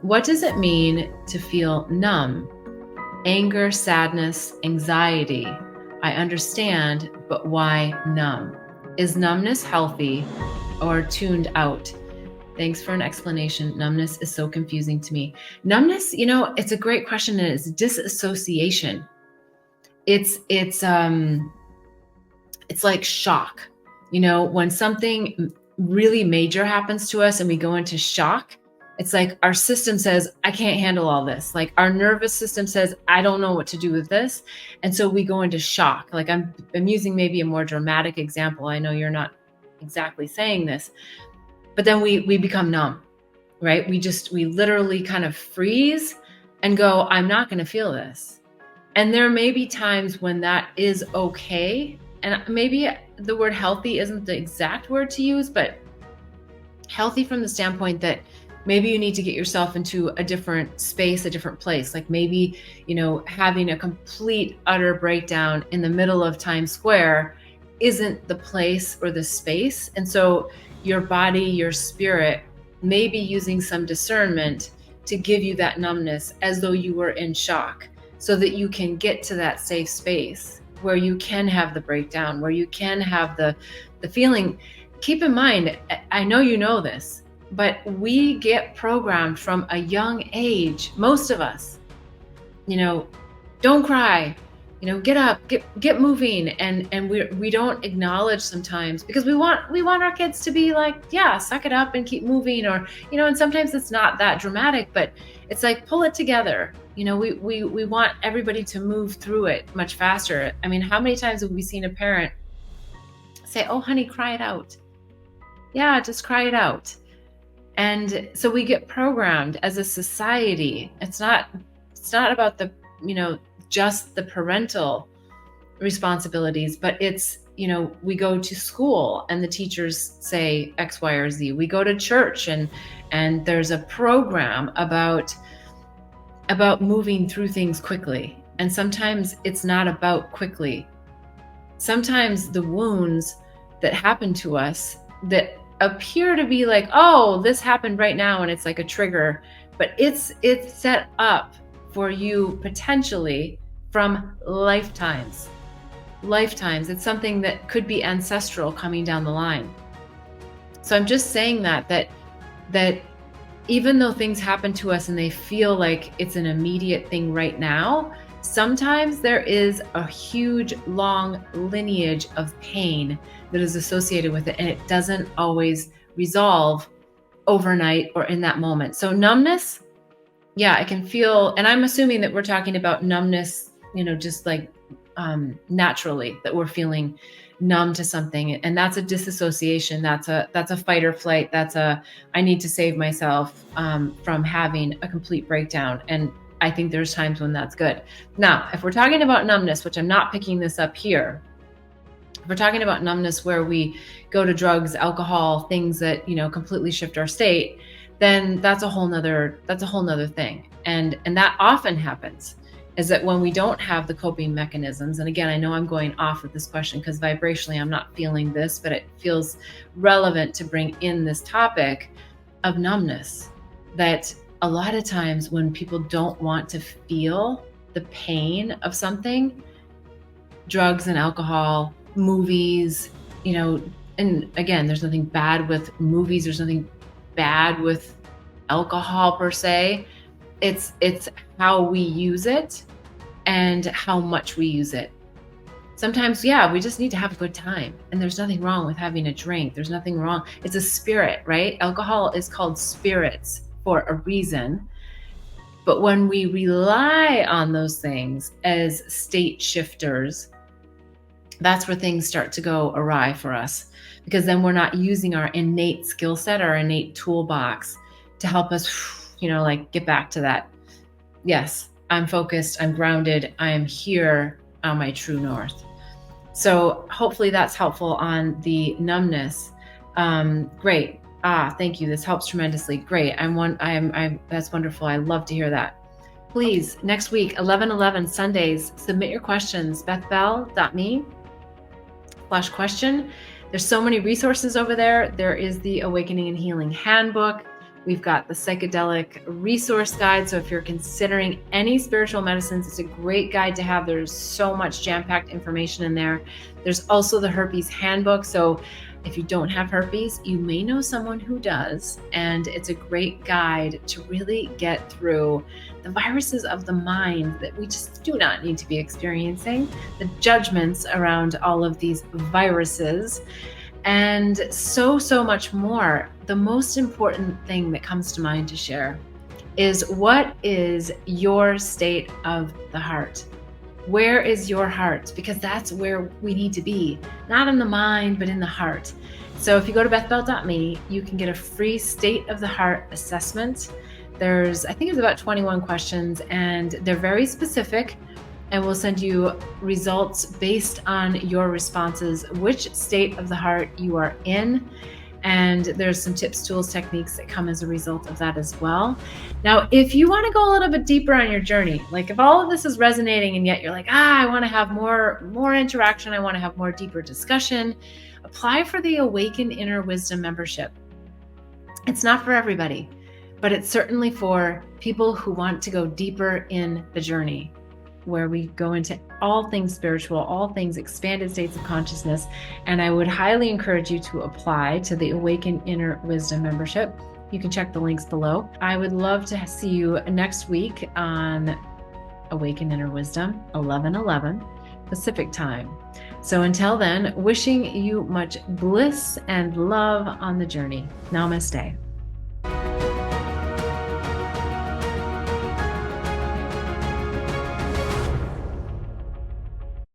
What does it mean to feel numb? Anger, sadness, anxiety. I understand, but why numb? Is numbness healthy or tuned out? Thanks for an explanation. Numbness is so confusing to me. Numbness, it's a great question, and it's disassociation. It's like shock. When something really major happens to us and we go into shock, it's like our system says, I can't handle all this. Like our nervous system says, I don't know what to do with this. And so we go into shock. Like I'm using maybe a more dramatic example. I know you're not exactly saying this, but then we become numb, right? We literally kind of freeze and go, I'm not going to feel this. And there may be times when that is okay. And maybe the word healthy isn't the exact word to use, but healthy from the standpoint that maybe you need to get yourself into a different space, a different place. Like maybe, having a complete, utter breakdown in the middle of Times Square isn't the place or the space. And so your body, your spirit may be using some discernment to give you that numbness as though you were in shock, so that you can get to that safe space where you can have the breakdown, where you can have the feeling. Keep in mind, I know you know this, but we get programmed from a young age, most of us, don't cry, get up, get moving. And we don't acknowledge sometimes, because we want our kids to be like, yeah, suck it up and keep moving, or, and sometimes it's not that dramatic, but it's like, pull it together. We want everybody to move through it much faster. I mean, how many times have we seen a parent say, oh, honey, cry it out. Yeah, just cry it out. And so we get programmed as a society. It's not about the, just the parental responsibilities, but it's, we go to school and the teachers say X, Y, or Z. We go to church and there's a program about moving through things quickly. And sometimes it's not about quickly. Sometimes the wounds that happen to us that appear to be like, oh, this happened right now, and it's like a trigger, but it's set up for you potentially from lifetimes. It's something that could be ancestral coming down the line. So I'm just saying that even though things happen to us and they feel like it's an immediate thing right now, sometimes there is a huge, long lineage of pain that is associated with it, and it doesn't always resolve overnight or in that moment. So numbness, yeah, I can feel, and I'm assuming that we're talking about numbness, just like naturally, that we're feeling numb to something, and that's a disassociation. That's a fight or flight. That's I need to save myself from having a complete breakdown. And I think there's times when that's good. Now, if we're talking about numbness, which I'm not picking this up here, if we're talking about numbness where we go to drugs, alcohol, things that, completely shift our state, then that's a whole nother thing. And that often happens, is that when we don't have the coping mechanisms, and again, I know I'm going off of this question because vibrationally I'm not feeling this, but it feels relevant to bring in this topic of numbness, that a lot of times when people don't want to feel the pain of something, drugs and alcohol, movies, and again, there's nothing bad with movies. There's nothing bad with alcohol per se. It's how we use it and how much we use it. Sometimes, yeah, we just need to have a good time, and there's nothing wrong with having a drink. There's nothing wrong. It's a spirit, right? Alcohol is called spirits for a reason. But when we rely on those things as state shifters, that's where things start to go awry for us, because then we're not using our innate skill set, our innate toolbox to help us, get back to that. Yes, I'm focused, I'm grounded, I am here on my true north. So hopefully that's helpful on the numbness. Great. Thank you. This helps tremendously. Great. That's wonderful. I love to hear that. Please, next week, 11/11 Sundays, submit your questions, bethbell.me/question. There's so many resources over there. There is the Awakening and Healing Handbook. We've got the psychedelic resource guide. So if you're considering any spiritual medicines, it's a great guide to have. There's so much jam-packed information in there. There's also the herpes handbook. So if you don't have herpes, you may know someone who does, and it's a great guide to really get through the viruses of the mind that we just do not need to be experiencing, the judgments around all of these viruses, and so much more. The most important thing that comes to mind to share is, what is your state of the heart? Where is your heart? Because that's where we need to be, not in the mind, but in the heart. So if you go to bethbell.me, you can get a free state of the heart assessment. I think it's about 21 questions, and they're very specific, and we'll send you results based on your responses, which state of the heart you are in. And there's some tips, tools, techniques that come as a result of that as well. Now, if you want to go a little bit deeper on your journey, like if all of this is resonating and yet you're like, I want to have more interaction, I want to have more deeper discussion, apply for the Awaken Inner Wisdom membership. It's not for everybody, but it's certainly for people who want to go deeper in the journey, where we go into all things spiritual, all things expanded states of consciousness. And I would highly encourage you to apply to the Awaken Inner Wisdom membership. You can check the links below. I would love to see you next week on Awaken Inner Wisdom, 11:11 Pacific time. So until then, wishing you much bliss and love on the journey. Namaste.